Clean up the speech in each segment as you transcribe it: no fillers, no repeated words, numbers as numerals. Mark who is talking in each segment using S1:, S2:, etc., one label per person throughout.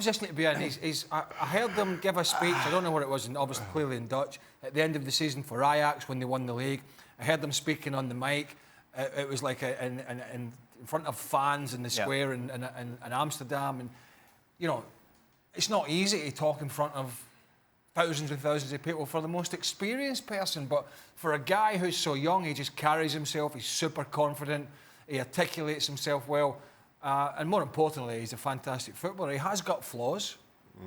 S1: position to be in. I heard them give a speech, I don't know what it was, and obviously clearly in Dutch, at the end of the season for Ajax when they won the league. I heard them speaking on the mic. It was like in front of fans in the square in Amsterdam. And, you know, it's not easy to talk in front of thousands and thousands of people for the most experienced person. But for a guy who's so young, he just carries himself. He's super confident. He articulates himself well. And more importantly, he's a fantastic footballer. He has got flaws.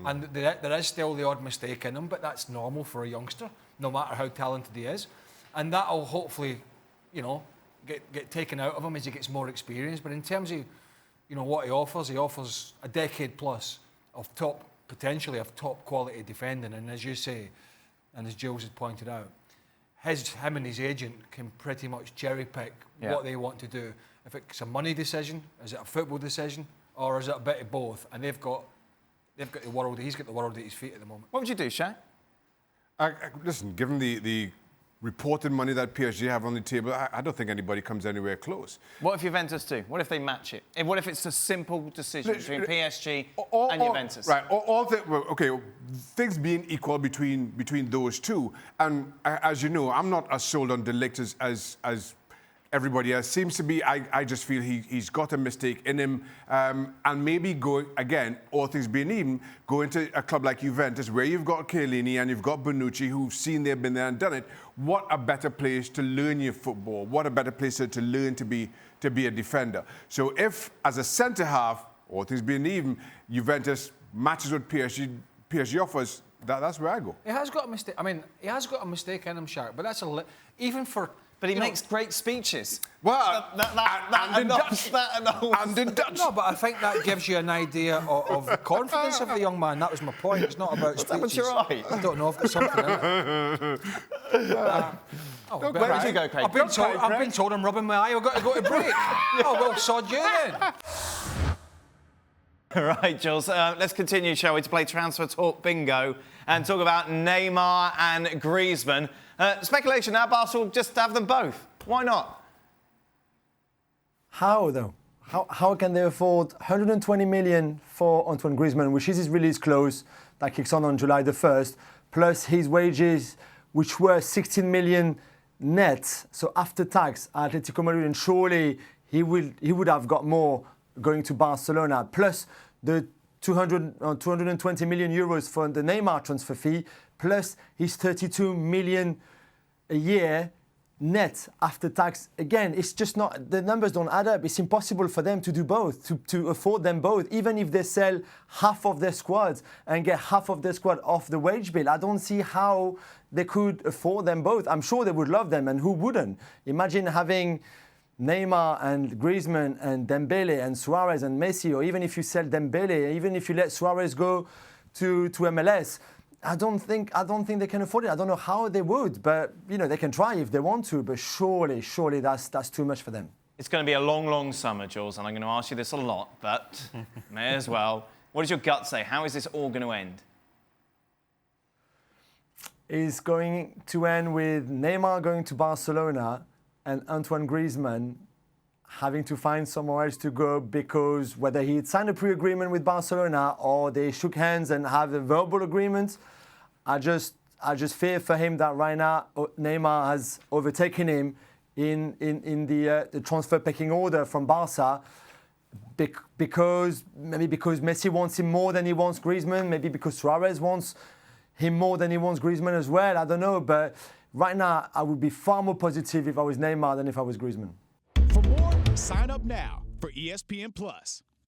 S1: And there is still the odd mistake in him, but that's normal for a youngster, no matter how talented he is. And that'll hopefully, you know, get taken out of him as he gets more experience. But in terms of, you know, what he offers a decade plus of potentially top quality defending. And as you say, and as Jules has pointed out, him and his agent can pretty much cherry pick what they want to do. If it's a money decision, is it a football decision, or is it a bit of both? And he's got the world at his feet at the moment.
S2: What would you do, Shaq?
S3: Listen, given the reported money that PSG have on the table, I don't think anybody comes anywhere close.
S2: What if Juventus do? What if they match it? What if it's a simple decision between PSG and Juventus?
S3: Right. Things being equal between those two. And as you know, I'm not as sold on De Ligt as everybody else seems to be. I just feel he's got a mistake in him. And maybe go, again, all things being even, go into a club like Juventus where you've got Chiellini and you've got Bonucci who've seen they've been there and done it. What a better place to learn your football. What a better place to learn to be a defender. So if, as a centre-half, all things being even, Juventus matches what PSG offers, that's where I go.
S1: He has got a mistake. I mean, he has got a mistake in him, Shark, but that's even for...
S2: But he makes great speeches.
S3: Well,
S2: that
S3: in Dutch. And in Dutch.
S1: No, but I think that gives you an idea of the confidence of the young man. That was my point. It's not about speeches.
S2: What's your eye?
S1: I don't know if there's something in it.
S2: Where did you go, Craig?
S1: I've been told I'm rubbing my eye. I've got to go to break. Oh, well, sod you then.
S2: All right, Jules, let's continue, shall we, to play Transfer Talk Bingo and talk about Neymar and Griezmann. Speculation now, Barcelona just have them both. Why not?
S4: How, though? How can they afford 120 million for Antoine Griezmann, which is his release clause that kicks on July the 1st, plus his wages, which were 16 million net, so after tax, at Atletico Madrid, and surely he would have got more going to Barcelona, plus the 220 million euros for the Neymar transfer fee, plus his 32 million a year net after tax. Again, it's just not, the numbers don't add up. It's impossible for them to do both, to afford them both, even if they sell half of their squads and get half of their squad off the wage bill. I don't see how they could afford them both. I'm sure they would love them, and who wouldn't? Imagine having Neymar and Griezmann and Dembele and Suarez and Messi, or even if you sell Dembele, even if you let Suarez go to MLS, I don't think they can afford it. I don't know how they would, but you know, they can try if they want to, but surely that's too much for them.
S2: It's going to be a long, long summer, Jules, and I'm going to ask you this a lot, but may as well. What does your gut say? How is this all going to end?
S4: It's going to end with Neymar going to Barcelona and Antoine Griezmann having to find somewhere else to go, because whether he had signed a pre-agreement with Barcelona or they shook hands and have a verbal agreement, I just fear for him that right now Neymar has overtaken him in the transfer pecking order from Barca, because Messi wants him more than he wants Griezmann, maybe because Suarez wants him more than he wants Griezmann as well. I don't know, but right now I would be far more positive if I was Neymar than if I was Griezmann.
S5: For more, sign up now for ESPN Plus.